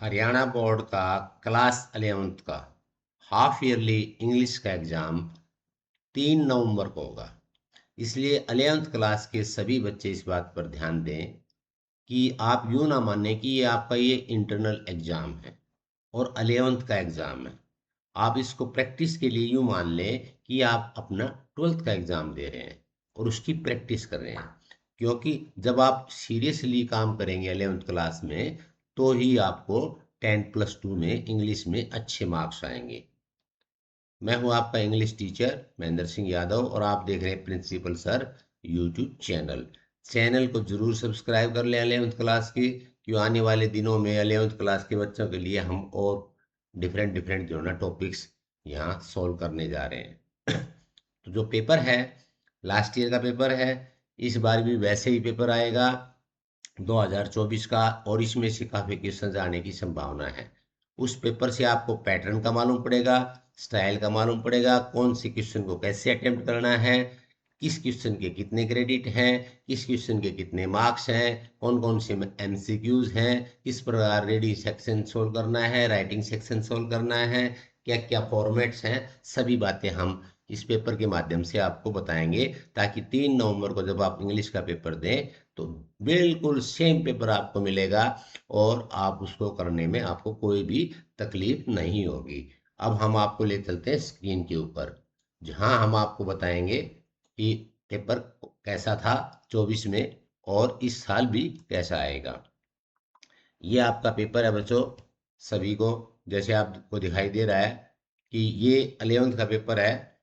Haryana board का class 11th का half yearly English का एग्जाम 3 नवंबर को होगा। इसलिए 11th क्लास के सभी बच्चे इस बात पर ध्यान दें कि आप यूं ना माने कि ये इंटरनल एग्जाम है और 11th का एग्जाम है। आप इसको प्रैक्टिस के लिए यूं मान लें कि आप अपना 12th का एग्जाम दे रहे हैं और उसकी प्रैक्टिस कर रहे हैं, क्योंकि जब आप सीरियसली काम करेंगे 11th क्लास में तो ही आपको 10+2 में इंग्लिश में अच्छे मार्क्स आएंगे। मैं हूं आपका इंग्लिश टीचर महेंद्र सिंह यादव और आप देख रहे हैं प्रिंसिपल सर यूट्यूब चैनल को जरूर सब्सक्राइब कर लें 11th क्लास की, क्यों आने वाले दिनों में 11th क्लास के बच्चों के लिए हम और डिफरेंट डिफरेंट जो ना टॉपिक्स यहाँ सॉल्व करने जा रहे हैं। तो जो पेपर है लास्ट ईयर का पेपर है, इस बार भी वैसे ही पेपर आएगा 2024 का, और इसमें से काफ़ी क्वेश्चन आने की संभावना है। उस पेपर से आपको पैटर्न का मालूम पड़ेगा, स्टाइल का मालूम पड़ेगा, कौन से क्वेश्चन को कैसे अटेम्प्ट करना है, किस क्वेश्चन के कितने क्रेडिट हैं, किस क्वेश्चन के कितने मार्क्स हैं, कौन कौन से एमसीक्यूज हैं, किस प्रकार रीडिंग सेक्शन सोल्व करना है, राइटिंग सेक्शन सोल्व करना है, क्या क्या फॉर्मेट्स हैं, सभी बातें हम इस पेपर के माध्यम से आपको बताएंगे, ताकि 3 नवंबर को जब आप इंग्लिश का पेपर दें तो बिल्कुल सेम पेपर आपको मिलेगा और आप उसको करने में आपको कोई भी तकलीफ नहीं होगी। अब हम आपको ले चलते हैं स्क्रीन के ऊपर, जहां हम आपको बताएंगे कि पेपर कैसा था 24 में और इस साल भी कैसा आएगा। ये आपका पेपर है बच्चों, सभी को जैसे आपको दिखाई दे रहा है कि ये 11th का पेपर है।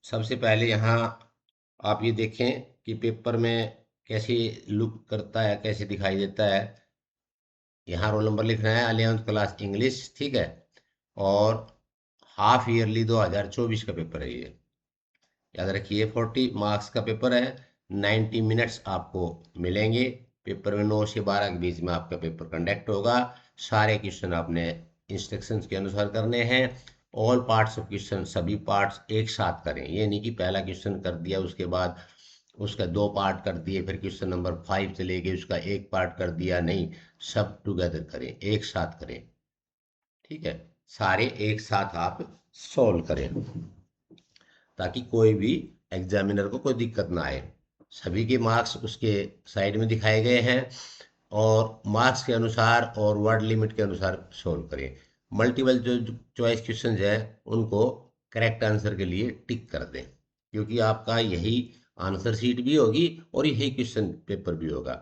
सबसे पहले यहाँ आप ये देखें कि पेपर में कैसे लुक करता है, कैसे दिखाई देता है। यहाँ रोल नंबर लिखना है 11th क्लास इंग्लिश, ठीक है। और हाफ ईयरली 2024 का पेपर है ये, याद रखिए। 40 मार्क्स का पेपर है, 90 मिनट्स आपको मिलेंगे। पेपर में 9 से 12 के बीच में आपका पेपर कंडक्ट होगा। सारे क्वेश्चन आपने इंस्ट्रक्शंस के अनुसार करने हैं। ऑल पार्ट्स ऑफ क्वेश्चन, सभी पार्ट्स एक साथ करें, ये नहीं कि पहला क्वेश्चन कर दिया उसके बाद उसका 2 पार्ट कर दिए, फिर क्वेश्चन नंबर 5 चले गए उसका 1 पार्ट कर दिया, नहीं, सब टुगेदर करें, एक साथ करें, ठीक है। सारे एक साथ आप सॉल्व करें ताकि कोई भी एग्जामिनर को कोई दिक्कत ना आए। सभी के मार्क्स उसके साइड में दिखाए गए हैं और मार्क्स के अनुसार और वर्ड लिमिट के अनुसार सोल्व करें। मल्टीपल जो चॉइस क्वेश्चन है उनको करेक्ट आंसर के लिए टिक कर दें, क्योंकि आपका यही आंसर शीट भी होगी और यही क्वेश्चन पेपर भी होगा।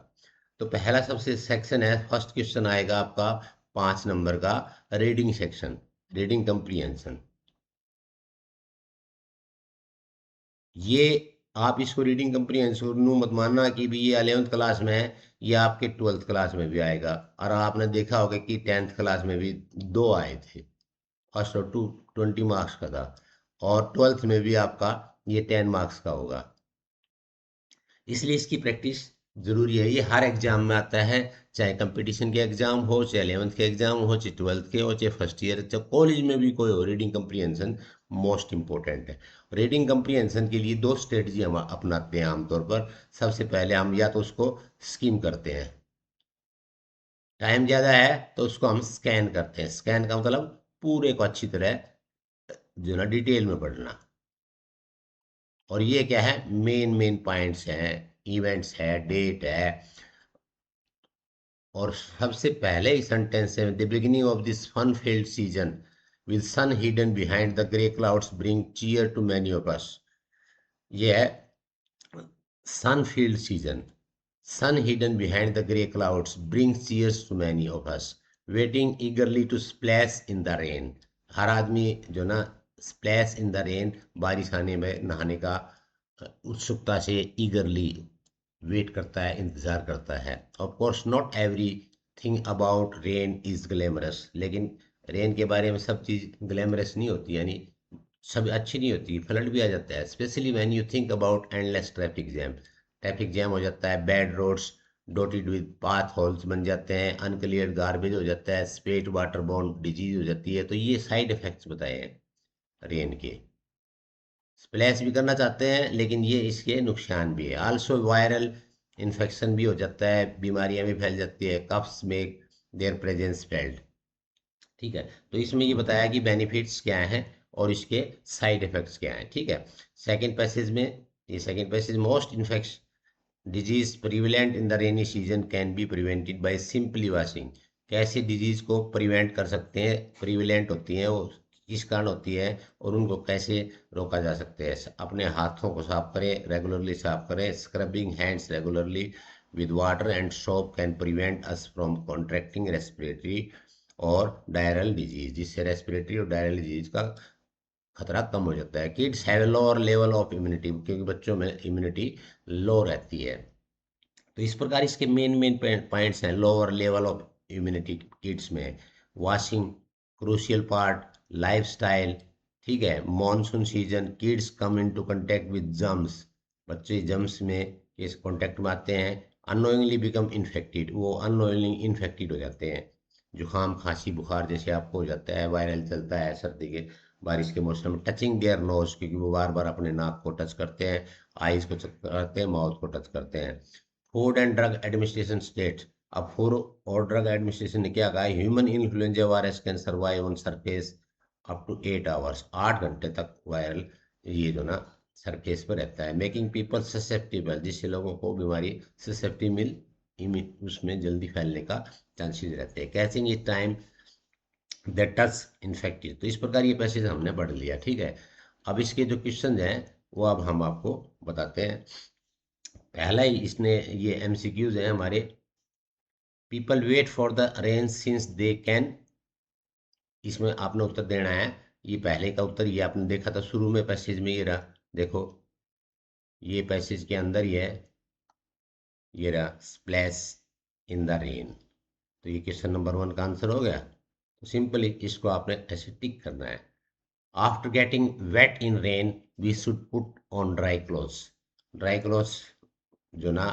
तो पहला सबसे सेक्शन है, फर्स्ट क्वेश्चन आएगा आपका 5 नंबर का, रीडिंग सेक्शन, रीडिंग कंप्रीहेंशन। ये आप इसको रीडिंग कंप्रीहेंशन मत मानना कि भी ये 11th क्लास में है, ये आपके 12th क्लास में भी आएगा। और आपने देखा होगा कि 10th क्लास में भी 2 आए थे, फर्स्ट और 20 मार्क्स का था, और 12th में भी आपका ये 10 मार्क्स का होगा। इसलिए इसकी प्रैक्टिस जरूरी है। ये हर एग्जाम में आता है, चाहे कंपटीशन के एग्जाम हो, चाहे 11th के एग्जाम हो, चाहे 12th के हो, चाहे फर्स्ट ईयर, चाहे कॉलेज में भी कोई हो, रीडिंग कंप्रीहेंशन मोस्ट इंपॉर्टेंट है। रीडिंग कंप्रीहेंशन के लिए 2 स्ट्रेटजी हम अपनाते हैं आमतौर पर। सबसे पहले हम या तो उसको स्कीम करते हैं, टाइम ज़्यादा है तो उसको हम स्कैन करते हैं। स्कैन का मतलब पूरे को अच्छी तरह जो ना डिटेल में पढ़ना। और ये क्या है, मेन मेन पॉइंट्स हैं, इवेंट्स है, डेट है। और सबसे पहले ही सेंटेंस है, the beginning of this fun field season with sun hidden behind the grey clouds bring cheer to many of us. ये है sun field season, sun hidden behind the grey clouds bring cheers to many of us, waiting eagerly to splash in the rain. हर आदमी जो ना splash in the rain, बारिश आने में नहाने का उत्सुकता से ईगरली वेट करता है, इंतजार करता है। Of course not every thing about rain is glamorous, लेकिन रेन के बारे में सब चीज़ ग्लैमरस नहीं होती, यानी सब अच्छी नहीं होती, फ्लड भी आ जाता है। Especially when you think about endless traffic jam, traffic jam हो जाता है, bad roads dotted with potholes बन जाते हैं, अनक्लियर गार्बेज हो जाता है, स्पेट वाटर बोर्न डिजीज हो जाती है। तो ये साइड इफेक्ट्स बताए हैं रेन के। स्प्लैश भी करना चाहते हैं लेकिन ये इसके नुकसान भी है। आल्सो वायरल इन्फेक्शन भी हो जाता है, बीमारियां भी फैल जाती है, coughs make their presence felt. ठीक है, तो इसमें ये बताया कि बेनिफिट्स क्या हैं और इसके साइड इफेक्ट्स क्या हैं। ठीक है, सेकंड पैसेज में, ये second passage, most infection disease prevalent in the rainy season can be prevented by simply washing. कैसे डिजीज को प्रिवेंट कर सकते हैं, प्रिवेलेंट होती हैं वो किस कारण होती है और उनको कैसे रोका जा सकता है। अपने हाथों को साफ करें, रेगुलरली साफ करें। Scrubbing hands regularly with water and soap can prevent us from contracting respiratory और डायरल डिजीज, जिससे रेस्पिरेटरी और डायरल डिजीज का खतरा कम हो जाता है। Kids have lower level of immunity, क्योंकि बच्चों में इम्यूनिटी लो रहती है। तो इस प्रकार इसके मेन मेन पॉइंट्स हैं। Lower level of immunity kids में, वॉशिंग क्रूशियल पार्ट, लाइफस्टाइल। ठीक है, monsoon season, kids come into contact with germs, बच्चे जर्म्स में इस कांटेक्ट में आते हैं। अननोइंगली बिकम इन्फेक्टेड, वो अननोइंगली इन्फेक्टेड हो जाते हैं। जुकाम खांसी बुखार जैसे आपको हो जाता है, वायरल चलता है सर्दी के बारिश के मौसम में। टचिंग देयर नोज, क्योंकि वो बार बार अपने नाक को टच करते हैं, आईज को टच करते हैं, माउथ को टच करते हैं। Food and Drug Administration state, अब फूड और ड्रग एडमिनिस्ट्रेशन ने क्या कहा, human influenza virus can survive on surface up to 8 hours, 8 घंटे तक वायरल ये जो ना सरफेस पर रहता है। मेकिंग पीपल ससेप्टिबल, जिससे लोगों को बीमारी ससेप्टिबल उसमें जल्दी फैलने का चांसेस रहते हैं। Catching is time that touch infected. तो इस प्रकार ये पैसेज हमने पढ़ लिया। ठीक है, अब इसके जो क्वेश्चन हैं वो अब हम आपको बताते हैं। पहला ही इसने ये एमसीक्यूज हैं हमारे। People wait for the rain since they can, इसमें आपने उत्तर देना है। ये पहले का उत्तर ये आपने देखा था शुरू में पैसेज में, ये रहा देखो, ये पैसेज के अंदर ही है, ये रहा स्प्लैश इन द रेन। तो ये क्वेश्चन नंबर 1 का आंसर हो गया। तो सिंपली इसको आपने ऐसे टिक करना है। After getting wet in rain we should put on dry clothes. Dry clothes जो ना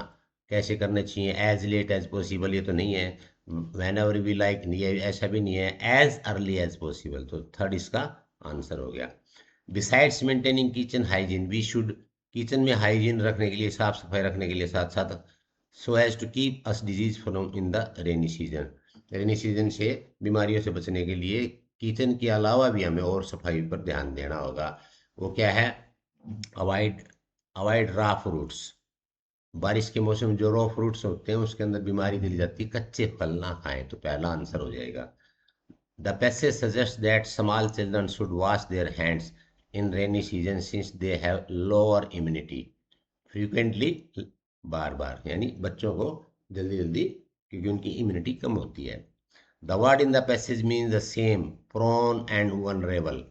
कैसे करने चाहिए, एज लेट एज पॉसिबल, ये तो नहीं है। वेन एवर वी लाइक, ये ऐसा भी नहीं है, एज अर्ली एज पॉसिबल। तो थर्ड इसका आंसर हो गया। Besides maintaining kitchen hygiene we should, kitchen में हाइजीन रखने के लिए, साफ सफाई रखने के लिए साथ साथ, so as to keep us disease from in the rainy season, rainy season से बीमारियों से बचने के लिए किचन के अलावा भी हमें और सफाई पर ध्यान देना होगा। वो क्या है, अवॉइड अवॉइड रॉ फ्रूट्स, बारिश के मौसम में जो रॉ फ्रूट्स होते हैं उसके अंदर बीमारी मिल जाती है, कच्चे फल ना खाएं। तो पहला आंसर हो जाएगा। The passage suggest that small children should wash their hands in rainy season since they have lower immunity frequently, बार बार, यानी बच्चों को जल्दी जल्दी, क्योंकि उनकी इम्यूनिटी कम होती है। The word in the passage means the same, prone and vulnerable.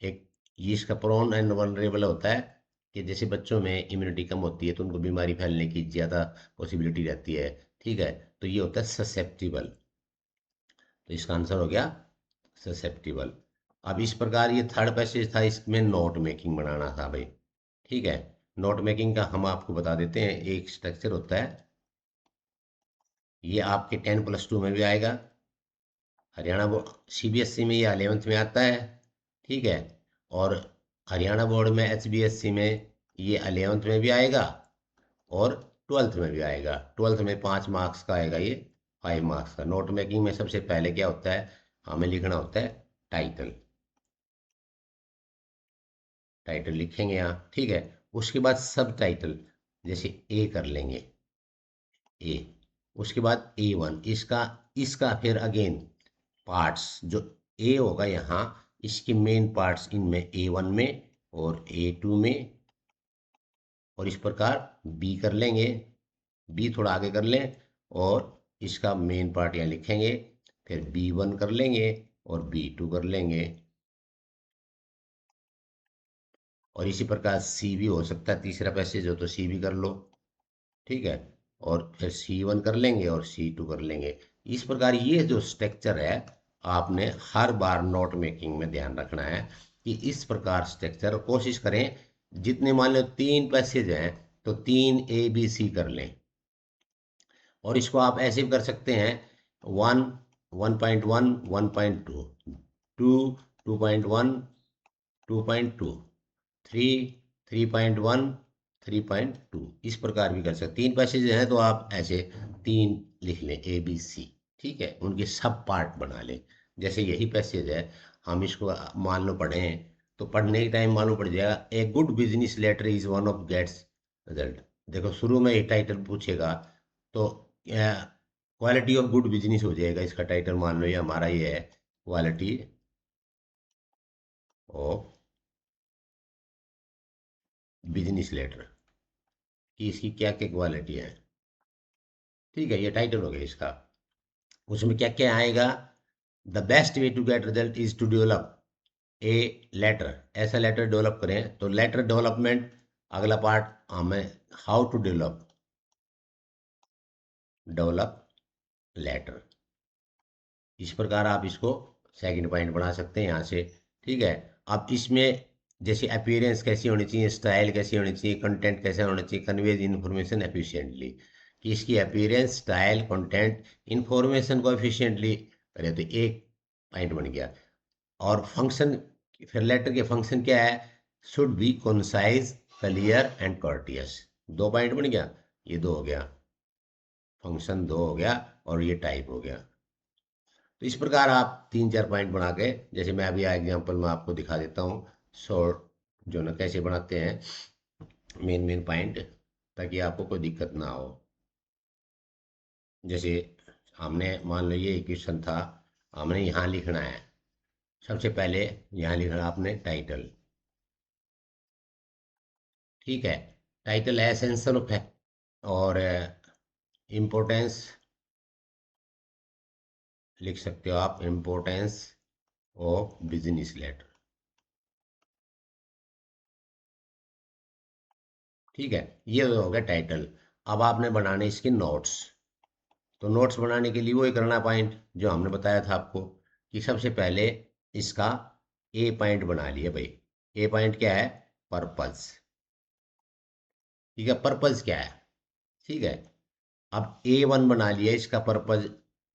एक ये इसका प्रोन एंड वनरेबल होता है कि जैसे बच्चों में इम्यूनिटी कम होती है तो उनको बीमारी फैलने की ज़्यादा पॉसिबिलिटी रहती है। ठीक है, तो ये होता है ससेप्टिबल। तो इसका आंसर हो गया ससेप्टिबल। अब इस प्रकार ये थर्ड पैसेज था, इसमें नोट मेकिंग बनाना था भाई। ठीक है, नोट मेकिंग का हम आपको बता देते हैं। एक स्ट्रक्चर होता है, ये आपके 10+2 में भी आएगा, हरियाणा बोर्ड सीबीएसई में ये 11th में आता है। ठीक है, और हरियाणा बोर्ड में एचबीएसई में ये 11th में भी आएगा और 12th में भी आएगा। 12th में 5 मार्क्स का आएगा, ये 5 मार्क्स का। नोट मेकिंग में सबसे पहले क्या होता है, हमें लिखना होता है टाइटल, टाइटल लिखेंगे यहाँ। ठीक है, उसके बाद सब टाइटल, जैसे ए कर लेंगे, ए, उसके बाद A1, इसका इसका फिर अगेन पार्ट्स, जो ए होगा यहाँ, इसके मेन पार्ट्स इनमें A1 में और A2 में, और इस प्रकार बी कर लेंगे, बी थोड़ा आगे कर लें और इसका मेन पार्ट यहाँ लिखेंगे, फिर B1 कर लेंगे और B2 कर लेंगे, और इसी प्रकार सी भी हो सकता है, तीसरा पैसेज हो तो सी भी कर लो। ठीक है, और फिर C1 कर लेंगे और C2 कर लेंगे। इस प्रकार ये जो स्ट्रक्चर है आपने हर बार नोट मेकिंग में ध्यान रखना है कि इस प्रकार स्ट्रक्चर, कोशिश करें जितने, मान लो 3 पैसेज हैं तो 3 ABC कर लें। और इसको आप ऐसे भी कर सकते हैं, 1, 1.1, 1.2, 2, 2.1, 2.2, 3, 3.1, 3.2 इस प्रकार भी कर सकते। 3 पैसेज हैं तो आप ऐसे 3 लिख लें ABC, ठीक है, उनके सब पार्ट बना लें। जैसे यही पैसेज है, हम इसको मान लो पढ़ें तो पढ़ने के टाइम मालूम पड़ जाएगा। A good business letter is one of gets result. देखो शुरू में ही टाइटल पूछेगा तो क्वालिटी ऑफ गुड बिजनेस हो जाएगा इसका टाइटल। मान लो ये हमारा ये है, क्वालिटी ऑफ बिजनेस लेटर, कि इसकी क्या क्या क्वालिटी है। ठीक है, ये टाइटल हो गया इसका। उसमें क्या क्या आएगा? The best way to get result is to develop a letter. ऐसा लेटर डेवलप करें, तो लेटर डेवलपमेंट अगला पार्ट हमें हाउ टू डेवलप लेटर। इस प्रकार आप इसको सेकंड पॉइंट बना सकते हैं यहाँ से। ठीक है, अब इसमें जैसे अपीयरेंस कैसी होनी चाहिए, स्टाइल कैसी होनी चाहिए, कंटेंट कैसा होना चाहिए, कन्वेज इन्फॉर्मेशन एफिशिएंटली, कि इसकी अपीयरेंस, स्टाइल, कंटेंट, इन्फॉर्मेशन को एफिशिएंटली करें, तो एक पॉइंट बन गया। और फंक्शन, फिर लेटर के फंक्शन क्या है? Should be concise, clear and courteous. दो पॉइंट बन गया, ये दो हो गया, फंक्शन दो हो गया, और ये टाइप हो गया। तो इस प्रकार आप 3-4 पॉइंट बना के, जैसे मैं अभी एग्जांपल में आपको दिखा देता हूँ शॉर्ट जो ना कैसे बनाते हैं मेन मेन पॉइंट, ताकि आपको कोई दिक्कत ना हो। जैसे हमने मान लो ये क्वेश्चन था, हमने यहाँ लिखना है। सबसे पहले यहाँ लिखना आपने टाइटल। ठीक है, टाइटल एसेंशियल ऑफ है और इम्पोर्टेंस लिख सकते हो आप, इम्पोर्टेंस ऑफ बिजनेस लेटर। ठीक है, ये हो गया टाइटल। अब आपने बनाने इसके नोट्स। तो नोट्स बनाने के लिए वही करना पॉइंट जो हमने बताया था आपको, कि सबसे पहले इसका ए पॉइंट बना लिया भाई। ए पॉइंट क्या है? पर्पज। ठीक है, पर्पज क्या है? ठीक है, अब A1 बना लिया, इसका पर्पज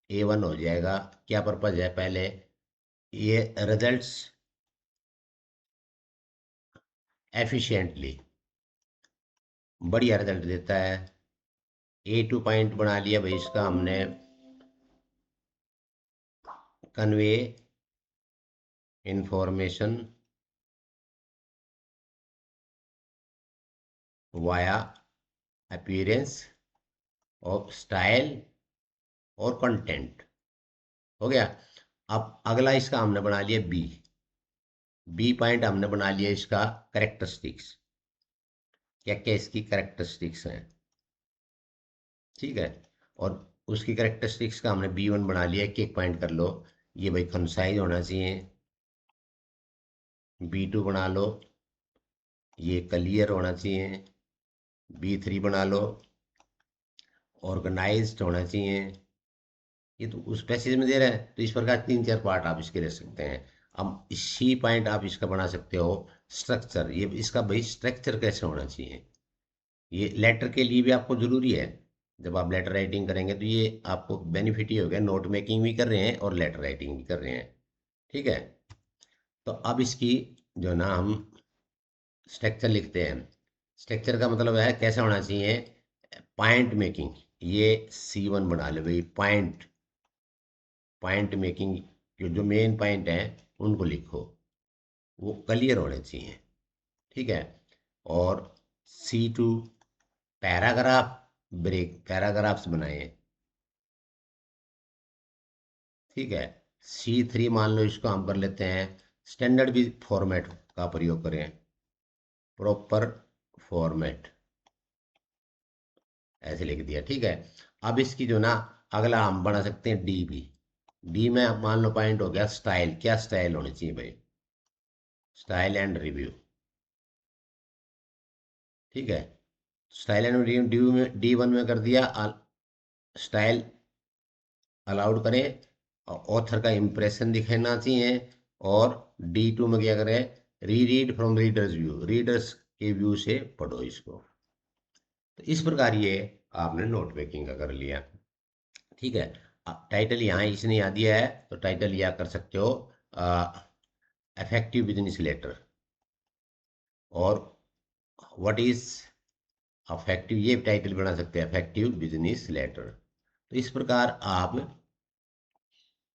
A1 हो जाएगा। क्या पर्पज है? पहले ये रिजल्ट्स एफिशिएंटली, बढ़िया रिजल्ट देता है। A2 पॉइंट बना लिया भाई, इसका हमने convey information via appearance of style और कंटेंट। हो गया। अब अगला इसका हमने बना लिया बी पॉइंट हमने बना लिया इसका करेक्टरिस्टिक्स। क्या क्या इसकी करेक्टरिस्टिक्स हैं? ठीक है, और उसकी करेक्टरिस्टिक्स का हमने B1 बना लिया। एक पॉइंट कर लो, ये भाई कंसाइज होना चाहिए। B2 बना लो, ये क्लियर होना चाहिए। B3 बना लो, ऑर्गेनाइज्ड होना चाहिए। ये तो उस पैसेज में दे रहा है, तो इस प्रकार 3-4 पार्ट आप इसके रख सकते हैं। अब इसी पॉइंट आप इसका बना सकते हो स्ट्रक्चर। ये इसका भाई स्ट्रक्चर कैसे होना चाहिए, ये लेटर के लिए भी आपको जरूरी है। जब आप लेटर राइटिंग करेंगे तो ये आपको बेनिफिट ही हो गया, नोट मेकिंग भी कर रहे हैं और लेटर राइटिंग भी कर रहे हैं। ठीक है, तो अब इसकी जो ना हम स्ट्रक्चर लिखते हैं। स्ट्रक्चर का मतलब है कैसा होना चाहिए? पॉइंट मेकिंग, ये C1 बना लो भाई। पॉइंट मेकिंग, जो मेन पॉइंट है उनको लिखो, वो क्लियर होने चाहिए। ठीक है, और C2 पैराग्राफ ब्रेक, पैराग्राफ्स बनाए। ठीक है, C3 मान लो इसको हम कर लेते हैं स्टैंडर्ड भी फॉर्मेट का प्रयोग करें, प्रॉपर फॉर्मेट, ऐसे लिख दिया। ठीक है, अब इसकी जो ना अगला हम बना सकते हैं डी में मान लो पॉइंट हो गया स्टाइल। क्या स्टाइल होनी चाहिए भाई? Style and review. ठीक है, स्टाइल एंड रिव्यू D1 में कर दिया। स्टाइल अलाउड करें, ऑथर का इम्प्रेशन दिखाना चाहिए। और D2 में क्या करें? Read from readers view, readers के व्यू से पढ़ो इसको। तो इस प्रकार ये आपने नोट मेकिंग का कर लिया। ठीक है, अब टाइटल यहाँ इसने यहाँ दिया है, तो टाइटल यह कर सकते हो इफेक्टिव बिजनेस लेटर, और व्हाट इज अफेक्टिव, ये टाइटल बना सकते हैं, अफेक्टिव बिजनेस लेटर। तो इस प्रकार आप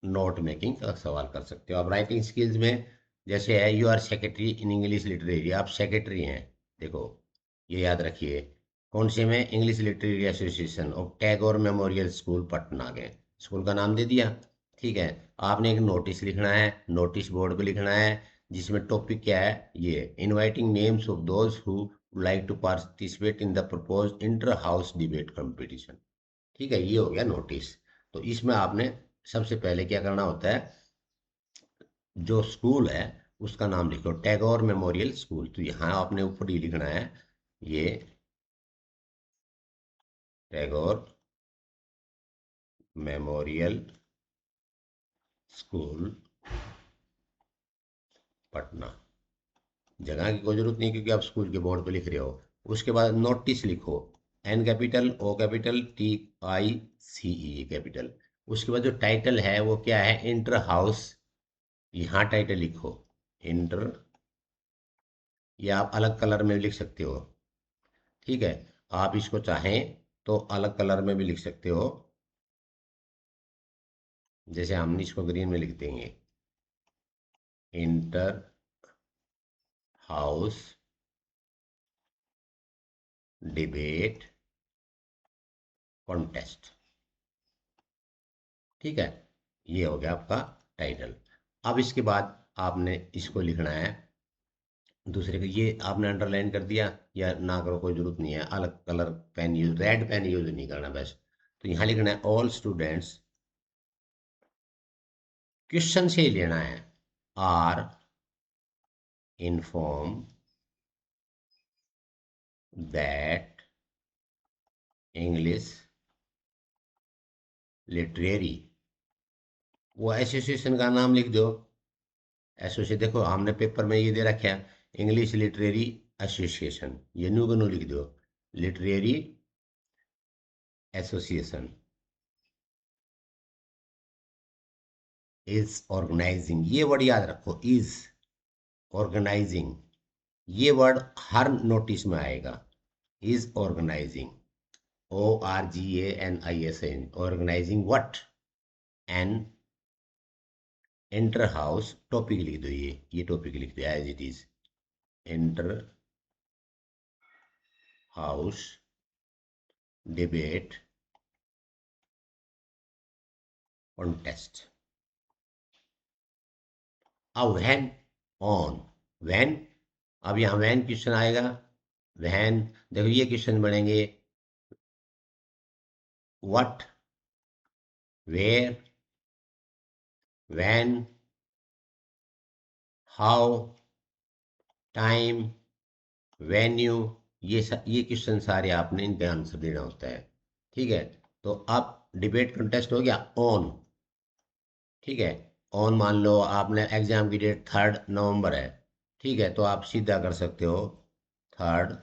नोट मेकिंग का सवाल कर सकते हो। अब राइटिंग स्किल्स में जैसे है, you are secretary in English literary, आप सेक्रेटरी हैं। देखो, ये याद रखिए, कौन से में, इंग्लिश लिटरेरी एसोसिएशन और टैगोर मेमोरियल स्कूल पटना के, स्कूल का नाम दे दिया। ठीक है, आपने एक नोटिस लिखना है, नोटिस बोर्ड पे लिखना है, जिसमें टॉपिक क्या है, ये inviting names of those who like to participate in the propose inter house debate competition. ठीक है, ये हो गया नोटिस। तो इसमें आपने सबसे पहले क्या करना होता है, जो स्कूल है उसका नाम लिखो, टैगोर मेमोरियल स्कूल। तो यहाँ आपने ऊपर ही लिखना है, ये टैगोर मेमोरियल स्कूल पटना। जगह की कोई जरूरत नहीं, क्योंकि आप स्कूल के बोर्ड पे लिख रहे हो। उसके बाद नोटिस लिखो, N capital, O capital, T I C E capital. उसके बाद जो टाइटल है वो क्या है, इंटर हाउस, यहाँ टाइटल लिखो इंटर, या आप अलग कलर में लिख सकते हो। ठीक है, आप इसको चाहें तो अलग कलर में भी लिख सकते हो, जैसे हम इसको ग्रीन में लिख देंगे, इंटर हाउस डिबेट कॉन्टेस्ट। ठीक है, ये हो गया आपका टाइटल। अब इसके बाद आपने इसको लिखना है दूसरे का, ये आपने अंडरलाइन कर दिया या ना करो कोई जरूरत नहीं है, अलग colour pen use, red pen use नहीं करना बस। तो यहाँ लिखना है ऑल स्टूडेंट्स, क्वेश्चन से ही लेना है, are inform that English literary, वो एसोसिएशन का नाम लिख दो। एसोसिएशन, देखो हमने पेपर में ये दे रखा है, इंग्लिश लिटरेरी एसोसिएशन, ये न्यू को न्यू लिख दो, लिटरेरी एसोसिएशन इज ऑर्गेनाइजिंग, ये वर्ड याद रखो, इज ऑर्गेनाइजिंग, ये वर्ड हर नोटिस में आएगा, is organising, O R G A N I S N, organising what, an inter house, topic लिख दो, ये टॉपिक लिख दो as it is, inter house debate contest. अब वैन ऑन, वैन, अब यहाँ वैन क्वेश्चन आएगा, वैन, देखो ये क्वेश्चन बनेंगे, what, where, when, how, time, venue, ये क्वेश्चन सारे आपने इनके आंसर देना होता है। ठीक है, तो अब डिबेट कंटेस्ट हो गया ऑन। ठीक है, ऑन मान लो आपने एग्जाम की डेट 3 नवंबर है, ठीक है, तो आप सीधा कर सकते हो 3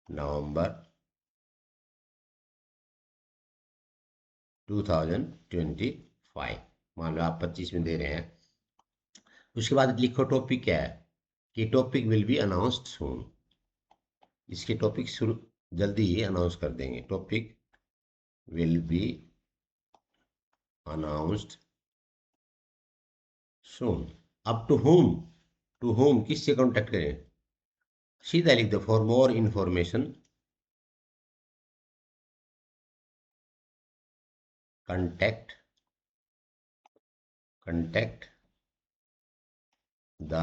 नवंबर 2025, मान लो आप 25 में दे रहे हैं। उसके बाद लिखो टॉपिक क्या है, कि topic will be announced soon, इसके टॉपिक शुरू जल्दी ही अनाउंस कर देंगे, topic will be announced soon. अब टू होम किससे कांटेक्ट करें, सीधा लिख दो, for more information contact the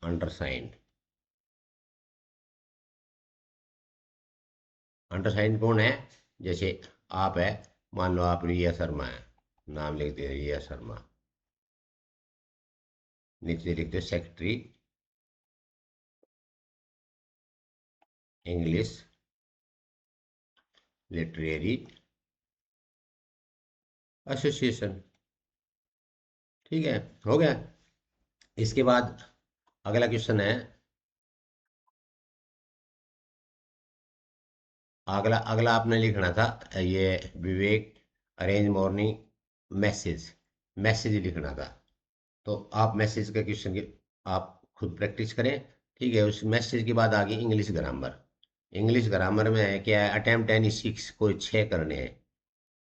undersigned. Undersigned कौन है, जैसे आप है, मान लो आप रिया शर्मा है, नाम लिख दे रिया शर्मा, नीचे लिख दो सेक्रेटरी इंग्लिश लिटरेरी एसोसिएशन। ठीक है, हो गया। इसके बाद अगला क्वेश्चन है, अगला अगला आपने लिखना था, ये विवेक अरेंज मॉर्निंग मैसेज, मैसेज लिखना था। तो आप मैसेज का क्वेश्चन की आप खुद प्रैक्टिस करें। ठीक है, उस मैसेज के बाद आगे इंग्लिश ग्रामर, इंग्लिश ग्रामर में है क्या है, अटेम्प्ट एनी 6, कोई 6 करने हैं,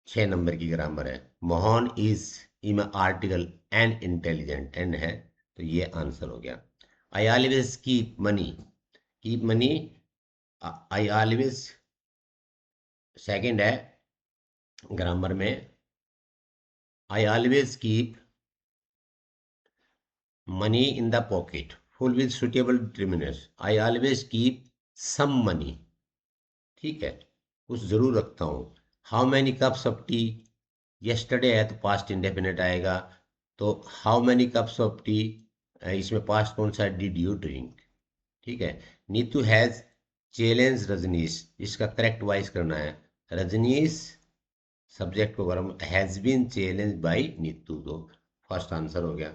6 नंबर की ग्रामर है। मोहन इज इम आर्टिकल एंड इंटेलिजेंट, एंड है, तो ये आंसर हो गया। I always keep money, I always second है ग्रामर में, I always keep money in the pocket full with suitable determiners, I always keep some money, ठीक है, कुछ जरूर रखता हूँ। How many cups of tea, yesterday है तो पास्ट इंडेफिनिट आएगा, तो how many cups of tea, इसमें पास्ट कौन सा है, डिड यू ड्रिंक, ठीक है। नीतू हैज चैलेंज रजनीश, इसका करेक्ट वाइज करना है, रजनीश सब्जेक्ट को verb, has been challenge by Neetu, तो फर्स्ट आंसर हो गया,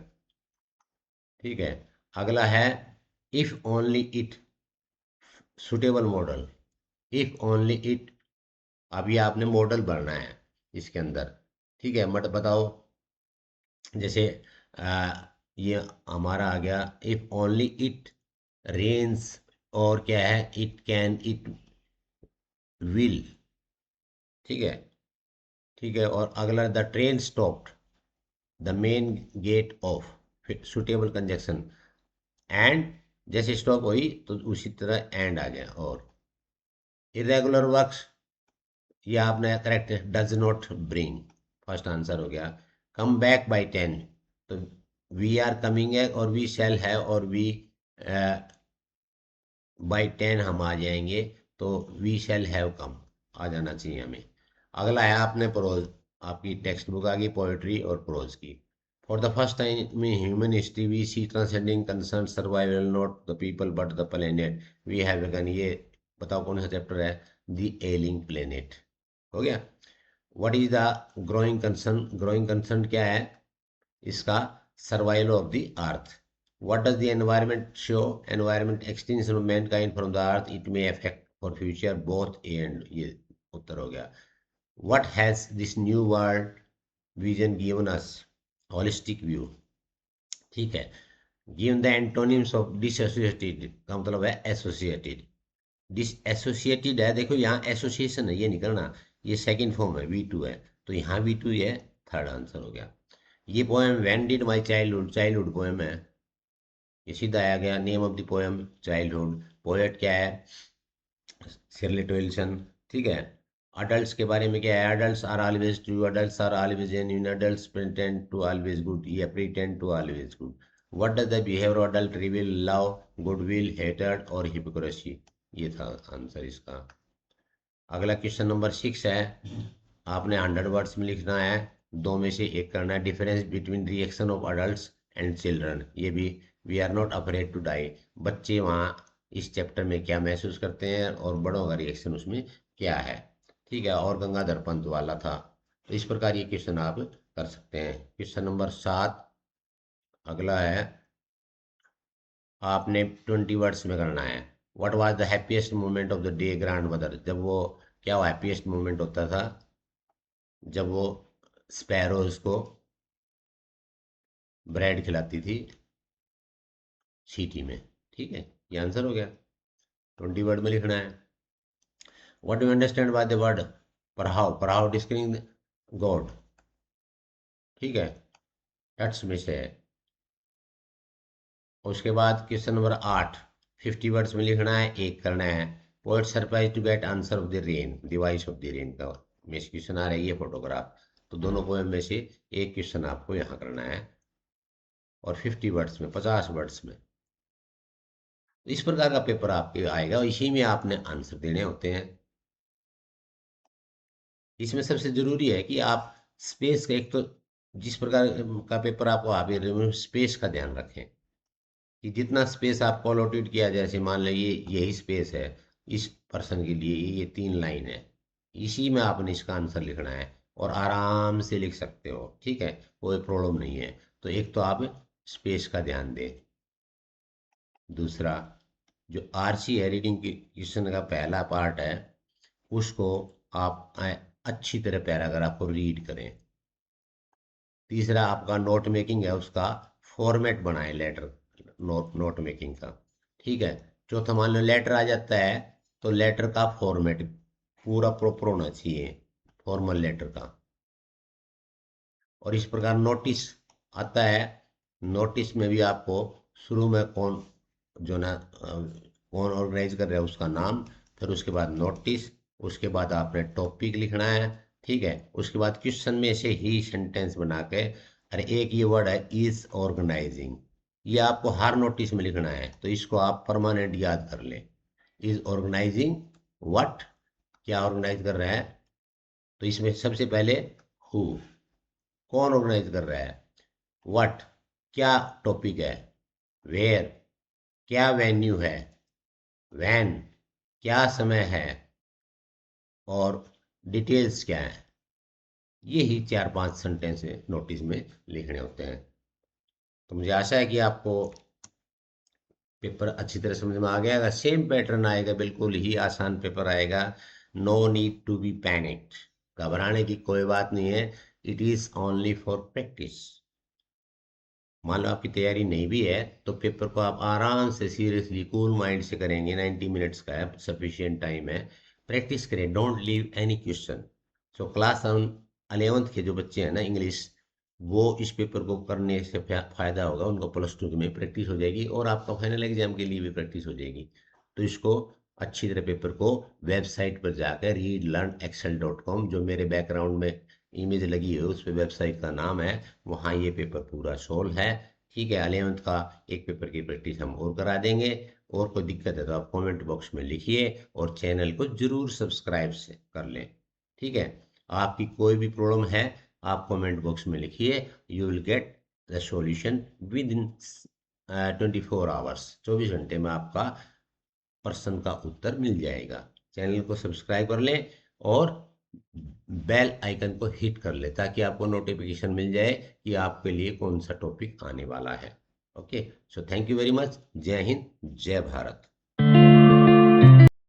ठीक है। अगला है if only it, suitable modal, if only it, अभी आपने मॉडल भरना है इसके अंदर, ठीक है, मत बताओ। जैसे आ, ये हमारा आ गया इफ ओनली इट रेन्स, और क्या है, इट कैन, इट विल, ठीक है, ठीक है। और अगला the train stopped, the main gate off, suitable conjunction, and, जैसे स्टॉप हुई तो उसी तरह एंड आ गया। और इरेगुलर वर्क्स, ये आपने करेक्ट है, does not bring, first answer हो गया। कम बैक बाई 10, तो वी आर कमिंग है और वी शैल है और वी बाई 10 हम आ जाएंगे, तो वी शैल हैव कम आ जाना चाहिए हमें। अगला है आपने प्रोज, आपकी टेक्स्ट बुक आ गई पोएट्री और प्रोज की। For the first time in human history we see transcending concern survival not the people but the planet we have begun, ये बताओ कौन सा चैप्टर है, द एलिंग प्लेनेट, हो गया। What is the growing concern, growing concern क्या है इसका, survival of the earth. What does the environment show, environment extension of Mankind from the earth, it may affect for future both and, ये उत्तर हो गया। What has this new world vision given us, holistic view, ठीक है। Given the antonyms of डिसएसोसिएटेड का मतलब है associated, डिसएसोसिएटेड है, देखो यहाँ एसोसिएशन है, ये नहीं करना, ये सेकंड फॉर्म है, V2 है, तो यहाँ V2 ये थर्ड आंसर हो गया। ये poem when did my childhood, childhood poem है, ये सीधा आ गया। Name of the poem childhood, poet क्या है, शिरले टोइलसन, ठीक है। अडल्ट्स के बारे में क्या है, adults are always true, adults are always genuine, adults pretend to always good, ये pretend to always good. What does the behaviour of adult reveal, love, goodwill, hated और हिपोक्रेसी, ये था आंसर इसका। अगला क्वेश्चन नंबर 6 है, आपने 100 words में लिखना है, दो में से एक करना है। Difference between reaction of adults and children, ये भी, we are not afraid to die, बच्चे वहाँ इस चैप्टर में क्या महसूस करते हैं और बड़ों का रिएक्शन उसमें क्या है, ठीक है। और गंगाधर पंत वाला था, तो इस प्रकार ये क्वेश्चन आप कर सकते हैं। क्वेश्चन नंबर 7 अगला है, आपने 20 वर्ड्स में करना है। What was the happiest moment of the day grand mother, जब वो, क्या वो हैप्पीएस्ट मोमेंट होता था जब वो स्पैरोज को ब्रेड खिलाती थी सीटी में, ठीक है, ये आंसर हो गया। 20 वर्ड में लिखना है। What do understand by the word पढ़ाओ, पढ़ाओ डिस्क्रिंग गॉड, ठीक है, टच में से है। उसके बाद क्वेश्चन नंबर 8 50 वर्ड्स में लिखना है, एक करना है। Poet surprise to get answer of the rain, device of the rain का में क्वेश्चन आ रही है फोटोग्राफ, तो दोनों पोएम में से एक क्वेश्चन आपको यहाँ करना है, और 50 वर्ड्स में, 50 वर्ड्स में। इस प्रकार का पेपर आपके आएगा और इसी में आपने आंसर देने होते हैं। इसमें सबसे जरूरी है कि आप स्पेस का, एक तो जिस प्रकार का पेपर आपको आ भी रहे स्पेस का ध्यान रखें कि जितना स्पेस आपको अलॉटेड किया, जैसे मान लीजिए यही स्पेस है इस पर्सन के लिए, ये 3 लाइन है, इसी में आपने इसका आंसर लिखना है और आराम से लिख सकते हो, ठीक है, कोई प्रॉब्लम नहीं है। तो एक तो आप स्पेस का ध्यान दें। दूसरा, जो आरसी है रीडिंग की क्वेश्चन का पहला पार्ट है, उसको आप अच्छी तरह पैराग्राफ को रीड करें। तीसरा, आपका नोट मेकिंग है, उसका फॉर्मेट बनाएं लेटर, नोट मेकिंग का, ठीक है। चौथा, मान लो लेटर आ जाता है तो लेटर का फॉर्मेट पूरा प्रॉपर होना चाहिए, फॉर्मल लेटर का। और इस प्रकार नोटिस आता है, नोटिस में भी आपको शुरू में कौन जो ना कौन ऑर्गेनाइज कर रहा है उसका नाम, फिर उसके बाद नोटिस, उसके बाद आपने टॉपिक लिखना है, ठीक है। उसके बाद क्वेश्चन में से ही सेंटेंस बना के, अरे एक ये वर्ड है इज ऑर्गेनाइजिंग, ये आपको हर नोटिस में लिखना है, तो इसको आप परमानेंट याद कर लें। इज ऑर्गेनाइजिंग व्हाट, क्या ऑर्गेनाइज कर रहा है, तो इसमें सबसे पहले हु, कौन ऑर्गेनाइज कर रहा है, व्हाट क्या टॉपिक है, वेयर क्या वेन्यू है, व्हेन क्या समय है, और डिटेल्स क्या है। यही 4-5 सेंटेंस नोटिस में लिखने होते हैं। तो मुझे आशा है कि आपको पेपर अच्छी तरह समझ में आ गया। अगर सेम पैटर्न आएगा, बिल्कुल ही आसान पेपर आएगा। No need to be panicked, घबराने की कोई बात नहीं है। It is only for practice. मान लो आपकी तैयारी नहीं भी है तो पेपर को आप आराम से सीरियसली कूल माइंड से करेंगे। 90 मिनट्स का है, सफिशियंट टाइम है। प्रैक्टिस करें, don't leave any question. So class 11th के जो बच्चे हैं ना इंग्लिश, वो इस पेपर को करने से फायदा होगा उनको, +2 में प्रैक्टिस हो जाएगी और आपका फाइनल एग्जाम के लिए भी प्रैक्टिस हो जाएगी। तो इसको अच्छी तरह पेपर को वेबसाइट पर जाकर readlearnexcel.com, जो मेरे बैकग्राउंड में इमेज लगी है उस पे वेबसाइट का नाम है, वहाँ ये पेपर पूरा सोल्व है। ठीक है, 11th का एक पेपर की प्रैक्टिस हम और करा देंगे। और कोई दिक्कत है तो आप कमेंट बॉक्स में लिखिए और चैनल को जरूर सब्सक्राइब से कर लें। ठीक है, आपकी कोई भी प्रॉब्लम है आप कमेंट बॉक्स में लिखिए, you will get the solution with in 24 hours. 24 घंटे में आपका प्रश्न का उत्तर मिल जाएगा। चैनल को सब्सक्राइब कर लें और बेल आइकन को हिट कर लें ताकि आपको नोटिफिकेशन मिल जाए कि आपके लिए कौन सा टॉपिक आने वाला है। Okay, so thank you very much. जय हिंद, जय भारत।